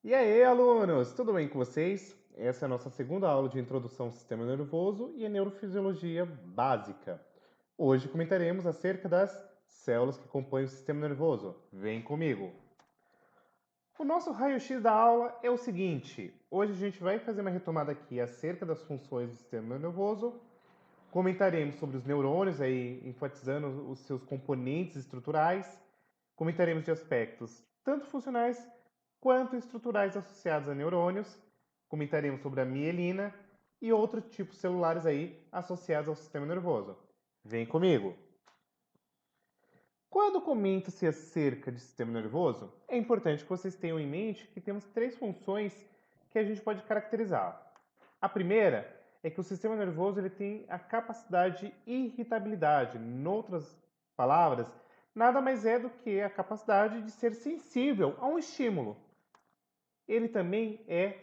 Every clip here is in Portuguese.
E aí, alunos, tudo bem com vocês? Essa é a nossa segunda aula de Introdução ao Sistema Nervoso e a Neurofisiologia Básica. Hoje comentaremos acerca das células que compõem o sistema nervoso. Vem comigo! O nosso raio-x da aula é o seguinte: hoje a gente vai fazer uma retomada aqui acerca das funções do sistema nervoso, comentaremos sobre os neurônios, aí enfatizando os seus componentes estruturais, comentaremos de aspectos tanto funcionais quanto estruturais associados a neurônios, comentaremos sobre a mielina e outros tipos celulares aí associados ao sistema nervoso. Vem comigo! Quando comenta-se acerca de sistema nervoso, é importante que vocês tenham em mente que temos três funções que a gente pode caracterizar. A primeira é que o sistema nervoso ele tem a capacidade de irritabilidade. Em outras palavras, nada mais é do que a capacidade de ser sensível a um estímulo. Ele também é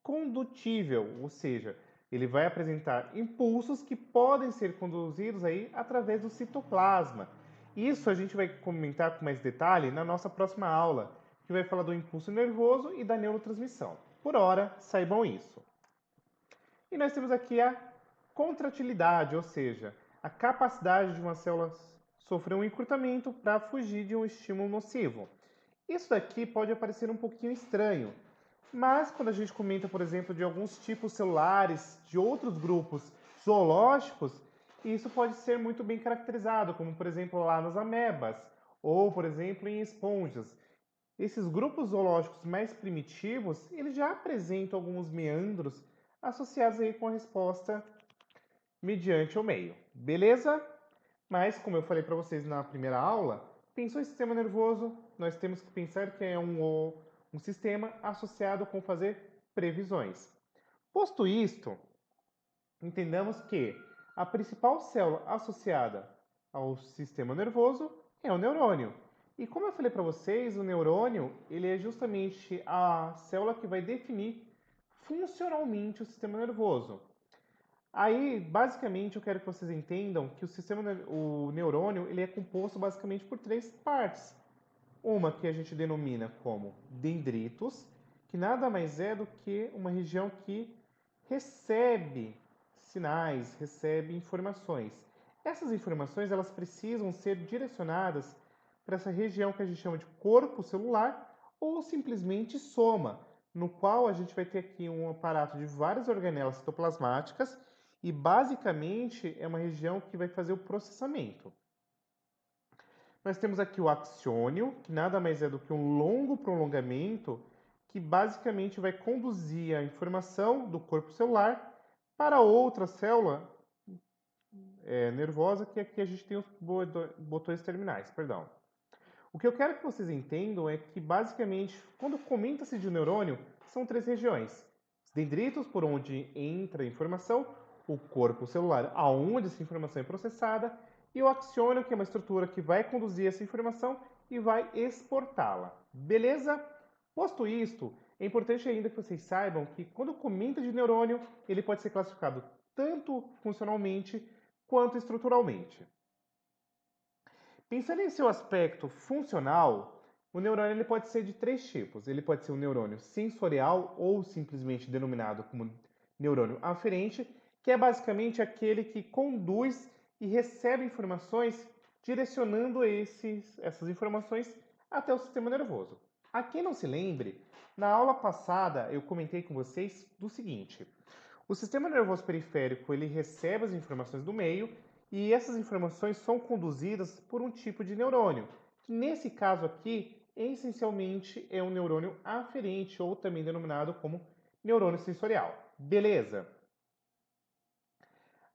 condutível, ou seja, ele vai apresentar impulsos que podem ser conduzidos aí através do citoplasma. Isso a gente vai comentar com mais detalhe na nossa próxima aula, que vai falar do impulso nervoso e da neurotransmissão. Por hora, saibam isso. E nós temos aqui a contratilidade, ou seja, a capacidade de uma célula sofrer um encurtamento para fugir de um estímulo nocivo. Isso daqui pode parecer um pouquinho estranho, mas quando a gente comenta, por exemplo, de alguns tipos celulares de outros grupos zoológicos, isso pode ser muito bem caracterizado, como por exemplo lá nas amebas, ou por exemplo em esponjas. Esses grupos zoológicos mais primitivos, eles já apresentam alguns meandros associados aí com a resposta mediante o meio. Beleza? Mas, como eu falei para vocês na primeira aula, pensou em sistema nervoso, nós temos que pensar que é um sistema associado com fazer previsões. Posto isto, entendamos que a principal célula associada ao sistema nervoso é o neurônio. E como eu falei para vocês, o neurônio ele é justamente a célula que vai definir funcionalmente o sistema nervoso. Aí, basicamente, eu quero que vocês entendam que o neurônio, ele é composto basicamente por três partes. Uma que a gente denomina como dendritos, que nada mais é do que uma região que recebe sinais, recebe informações. Essas informações, elas precisam ser direcionadas para essa região que a gente chama de corpo celular ou simplesmente soma, no qual a gente vai ter aqui um aparato de várias organelas citoplasmáticas e basicamente é uma região que vai fazer o processamento. Nós temos aqui o axônio, que nada mais é do que um longo prolongamento que basicamente vai conduzir a informação do corpo celular para outra célula nervosa, que aqui a gente tem os botões terminais, perdão. O que eu quero que vocês entendam é que, basicamente, quando comenta-se de neurônio, são três regiões. Os dendritos, por onde entra a informação, o corpo celular, aonde essa informação é processada, e o axônio, que é uma estrutura que vai conduzir essa informação e vai exportá-la. Beleza? Posto isto, é importante ainda que vocês saibam que, quando comenta de neurônio, ele pode ser classificado tanto funcionalmente quanto estruturalmente. Pensando em seu aspecto funcional, o neurônio ele pode ser de três tipos. Ele pode ser um neurônio sensorial ou simplesmente denominado como neurônio aferente, que é basicamente aquele que conduz e recebe informações direcionando essas informações até o sistema nervoso. A quem não se lembre, na aula passada eu comentei com vocês do seguinte: o sistema nervoso periférico ele recebe as informações do meio e essas informações são conduzidas por um tipo de neurônio, que nesse caso aqui, essencialmente é um neurônio aferente ou também denominado como neurônio sensorial. Beleza?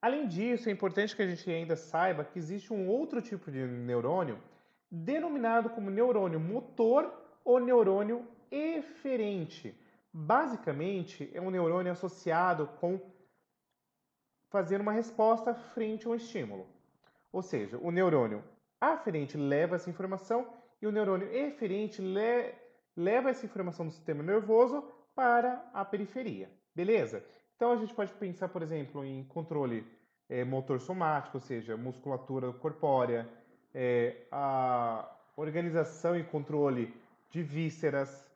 Além disso, é importante que a gente ainda saiba que existe um outro tipo de neurônio denominado como neurônio motor ou neurônio eferente. Basicamente, é um neurônio associado com fazer uma resposta frente a um estímulo. Ou seja, o neurônio aferente leva essa informação e o neurônio eferente leva essa informação do sistema nervoso para a periferia. Beleza? Então a gente pode pensar, por exemplo, em controle motor somático, ou seja, musculatura corpórea, a organização e controle de vísceras,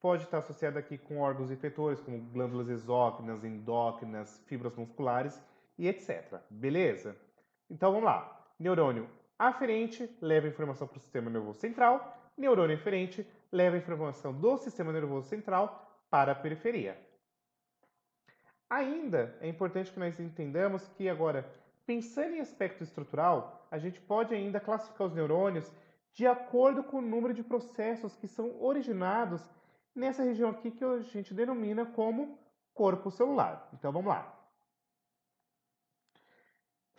pode estar associada aqui com órgãos efetores, como glândulas exócrinas, endócrinas, fibras musculares e etc. Beleza? Então vamos lá. Neurônio aferente leva informação para o sistema nervoso central, neurônio eferente leva informação do sistema nervoso central para a periferia. Ainda é importante que nós entendamos que agora, pensando em aspecto estrutural, a gente pode ainda classificar os neurônios de acordo com o número de processos que são originados nessa região aqui que a gente denomina como corpo celular. Então vamos lá.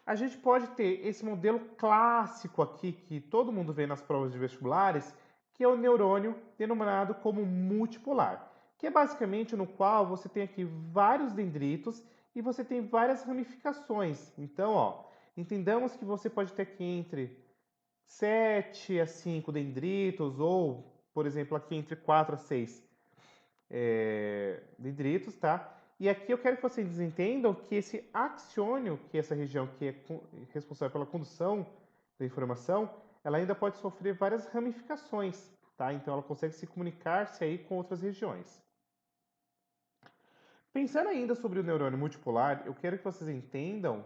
A gente pode ter esse modelo clássico aqui que todo mundo vê nas provas de vestibulares, que é o neurônio denominado como multipolar, que é basicamente no qual você tem aqui vários dendritos e você tem várias ramificações. Então, ó, entendamos que você pode ter aqui entre 7 a 5 dendritos ou, por exemplo, aqui entre 4 a 6 dendritos, tá? E aqui eu quero que vocês entendam que esse axiônio, que é essa região que é responsável pela condução da informação, ela ainda pode sofrer várias ramificações, tá? Então ela consegue se comunicar-se aí com outras regiões. Pensando ainda sobre o neurônio multipolar, eu quero que vocês entendam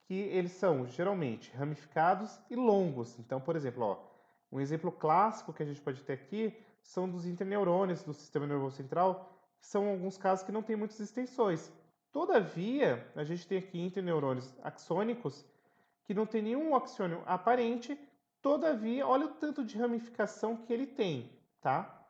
que eles são geralmente ramificados e longos. Então, por exemplo, ó, um exemplo clássico que a gente pode ter aqui são dos interneurônios do sistema nervoso central, que são alguns casos que não têm muitas extensões. Todavia, a gente tem aqui interneurônios axônicos que não tem nenhum axiônio aparente, todavia, olha o tanto de ramificação que ele tem, tá?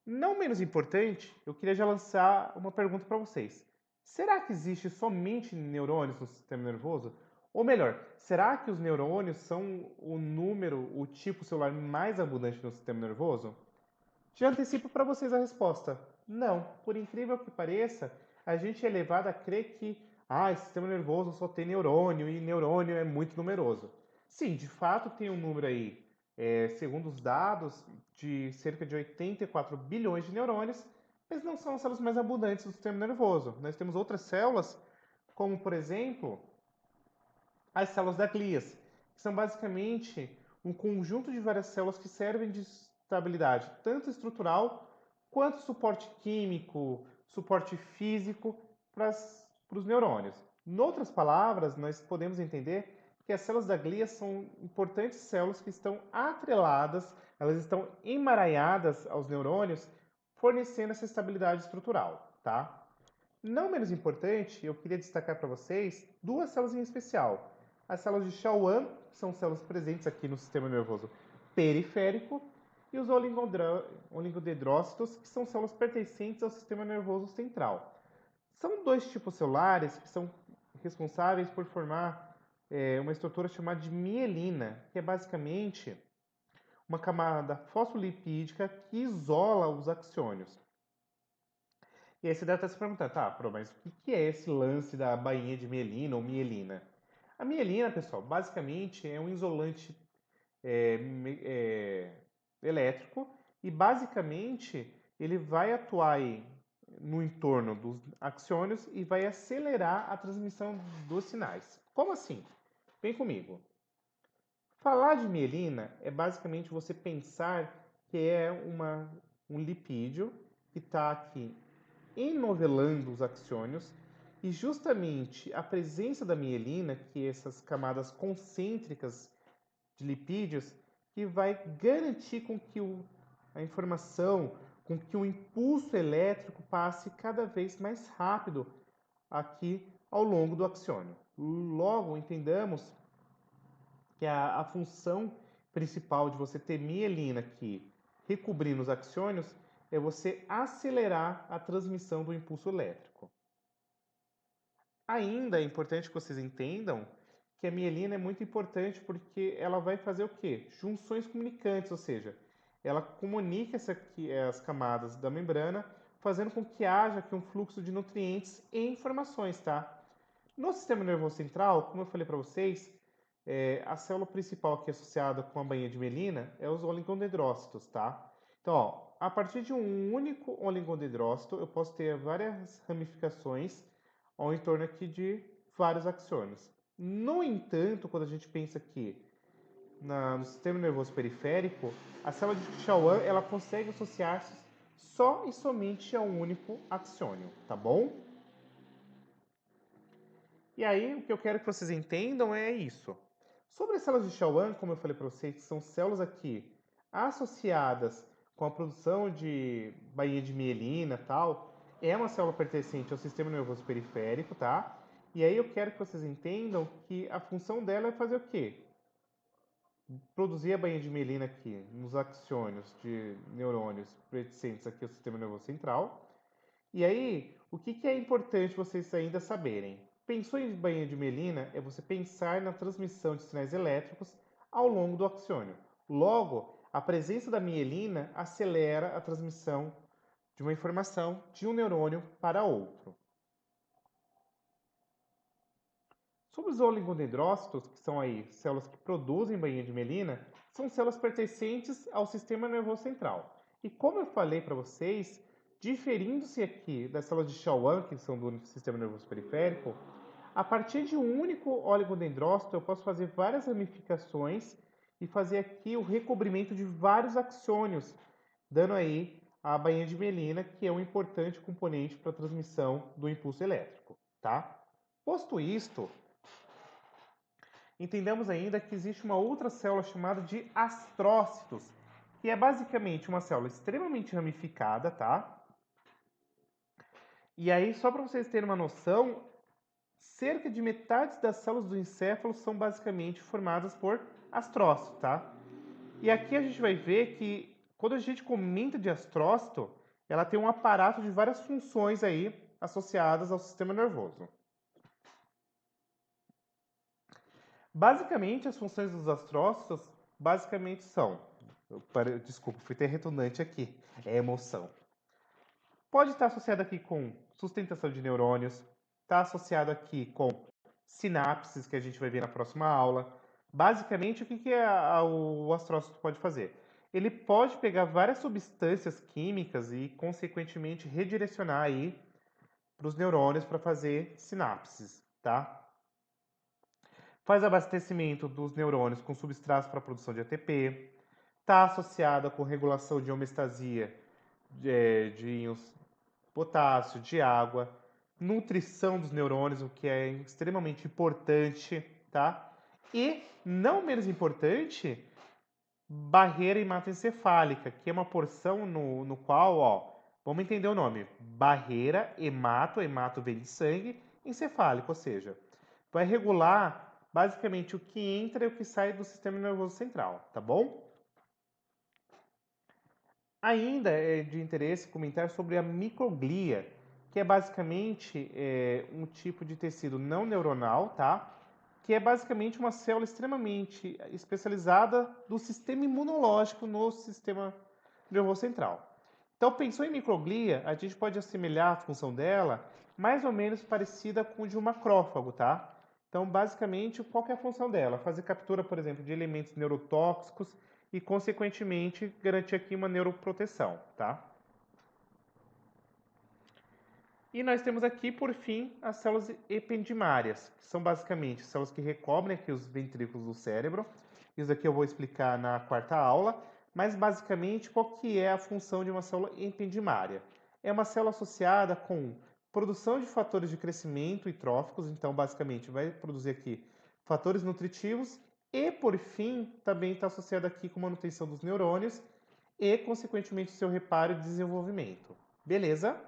Não menos importante, eu queria já lançar uma pergunta para vocês. Será que existe somente neurônios no sistema nervoso? Ou melhor, será que os neurônios são o número, o tipo celular mais abundante no sistema nervoso? Já antecipo para vocês a resposta. Não. Por incrível que pareça, a gente é levado a crer que o sistema nervoso só tem neurônio e neurônio é muito numeroso. Sim, de fato tem um número aí, segundo os dados, de cerca de 84 bilhões de neurônios, mas não são as células mais abundantes do sistema nervoso. Nós temos outras células, como por exemplo, as células da glias, que são basicamente um conjunto de várias células que servem de estabilidade tanto estrutural quanto suporte químico, suporte físico para os neurônios. Em outras palavras, nós podemos entender que as células da glia são importantes células que estão atreladas, elas estão emaranhadas aos neurônios, fornecendo essa estabilidade estrutural, tá? Não menos importante, eu queria destacar para vocês duas células em especial. As células de Schwann, que são células presentes aqui no sistema nervoso periférico, e os oligodendrócitos, que são células pertencentes ao sistema nervoso central. São dois tipos celulares que são responsáveis por formar uma estrutura chamada de mielina, que é basicamente uma camada fosfolipídica que isola os axiônios. E aí você deve estar se perguntando, tá, mas o que é esse lance da bainha de mielina ou mielina? A mielina, pessoal, basicamente é um isolante elétrico e basicamente ele vai atuar aí no entorno dos axiônios e vai acelerar a transmissão dos sinais. Como assim? Vem comigo. Falar de mielina é basicamente você pensar que é um lipídio que está aqui enovelando os axiônios e justamente a presença da mielina, que é essas camadas concêntricas de lipídios, que vai garantir com que a informação, com que o impulso elétrico passe cada vez mais rápido aqui ao longo do axiônio. Logo, entendamos que a função principal de você ter mielina aqui recobrindo os axiônios é você acelerar a transmissão do impulso elétrico. Ainda é importante que vocês entendam que a mielina é muito importante porque ela vai fazer o quê? Junções comunicantes, ou seja, ela comunica as camadas da membrana, fazendo com que haja aqui um fluxo de nutrientes e informações, tá? No sistema nervoso central, como eu falei para vocês, a célula principal aqui associada com a bainha de mielina é os oligodendrócitos, tá? Então, ó, a partir de um único oligodendrócito, eu posso ter várias ramificações ao entorno aqui de vários axiônios. No entanto, quando a gente pensa que no sistema nervoso periférico, a célula de Schwann ela consegue associar-se só e somente a um único axônio, tá bom? E aí, o que eu quero que vocês entendam é isso. Sobre as células de Schwann, como eu falei para vocês, são células aqui associadas com a produção de bainha de mielina e tal, é uma célula pertencente ao sistema nervoso periférico, tá? E aí eu quero que vocês entendam que a função dela é fazer o quê? Produzir a bainha de mielina aqui nos axônios de neurônios pertencentes aqui ao sistema nervoso central. E aí, o que é importante vocês ainda saberem? Pensou em bainha de mielina é você pensar na transmissão de sinais elétricos ao longo do axônio. Logo, a presença da mielina acelera a transmissão de uma informação de um neurônio para outro. Sobre os oligodendrócitos, que são aí células que produzem bainha de mielina, são células pertencentes ao sistema nervoso central. E como eu falei para vocês, diferindo-se aqui das células de Schwann, que são do sistema nervoso periférico, a partir de um único oligodendrócito eu posso fazer várias ramificações e fazer aqui o recobrimento de vários axônios, dando aí a bainha de mielina, que é um importante componente para a transmissão do impulso elétrico, tá? Posto isto, entendemos ainda que existe uma outra célula chamada de astrócitos, que é basicamente uma célula extremamente ramificada, tá? E aí, só para vocês terem uma noção, cerca de metade das células do encéfalo são basicamente formadas por astrócitos, tá? E aqui a gente vai ver que quando a gente comenta de astrócito, ela tem um aparato de várias funções aí associadas ao sistema nervoso. Basicamente, as funções dos astrócitos basicamente são, desculpa, fui até redundante aqui, é emoção. Pode estar associado aqui com sustentação de neurônios, está associado aqui com sinapses, que a gente vai ver na próxima aula. Basicamente, o que o astrócito pode fazer? Ele pode pegar várias substâncias químicas e, consequentemente, redirecionar aí para os neurônios para fazer sinapses, tá? Faz abastecimento dos neurônios com substratos para a produção de ATP, está associada com regulação de homeostasia de íons potássio, de água, nutrição dos neurônios, o que é extremamente importante, tá? E, não menos importante, barreira hematoencefálica, que é uma porção no qual, ó, vamos entender o nome, barreira hemato vem de sangue, encefálico, ou seja, vai regular basicamente o que entra e o que sai do sistema nervoso central, tá bom? Ainda é de interesse comentar sobre a microglia, que é basicamente um tipo de tecido não neuronal, tá? Que é basicamente uma célula extremamente especializada do sistema imunológico no sistema nervoso central. Então, pensou em microglia, a gente pode assemelhar a função dela mais ou menos parecida com a de um macrófago, tá? Então, basicamente, qual que é a função dela? Fazer captura, por exemplo, de elementos neurotóxicos e, consequentemente, garantir aqui uma neuroproteção, tá? E nós temos aqui, por fim, as células ependimárias, que são basicamente células que recobrem aqui os ventrículos do cérebro. Isso aqui eu vou explicar na quarta aula, mas basicamente qual que é a função de uma célula ependimária? É uma célula associada com produção de fatores de crescimento e tróficos, então basicamente vai produzir aqui fatores nutritivos e, por fim, também está associada aqui com manutenção dos neurônios e, consequentemente, seu reparo e desenvolvimento. Beleza?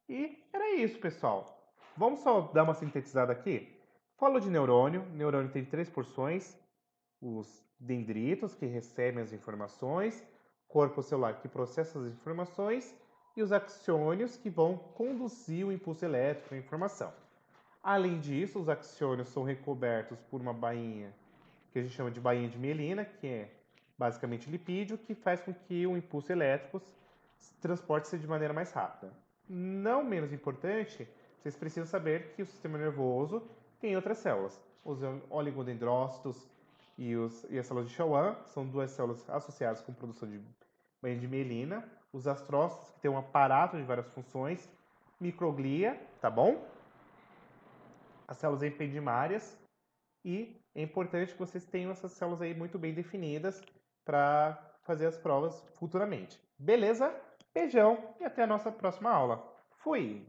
E era isso, pessoal. Vamos só dar uma sintetizada aqui? Falou de neurônio. Neurônio tem três porções: os dendritos, que recebem as informações, corpo celular, que processa as informações, e os axônios, que vão conduzir o impulso elétrico, a informação. Além disso, os axônios são recobertos por uma bainha, que a gente chama de bainha de mielina, que é basicamente lipídio, que faz com que o impulso elétrico se transporte-se de maneira mais rápida. Não menos importante, vocês precisam saber que o sistema nervoso tem outras células. Os oligodendrócitos e as células de Schwann são duas células associadas com produção de bainha de mielina. Os astrócitos, que têm um aparato de várias funções. Microglia, tá bom? As células ependimárias e é importante que vocês tenham essas células aí muito bem definidas para fazer as provas futuramente. Beleza? Beijão e até a nossa próxima aula. Fui!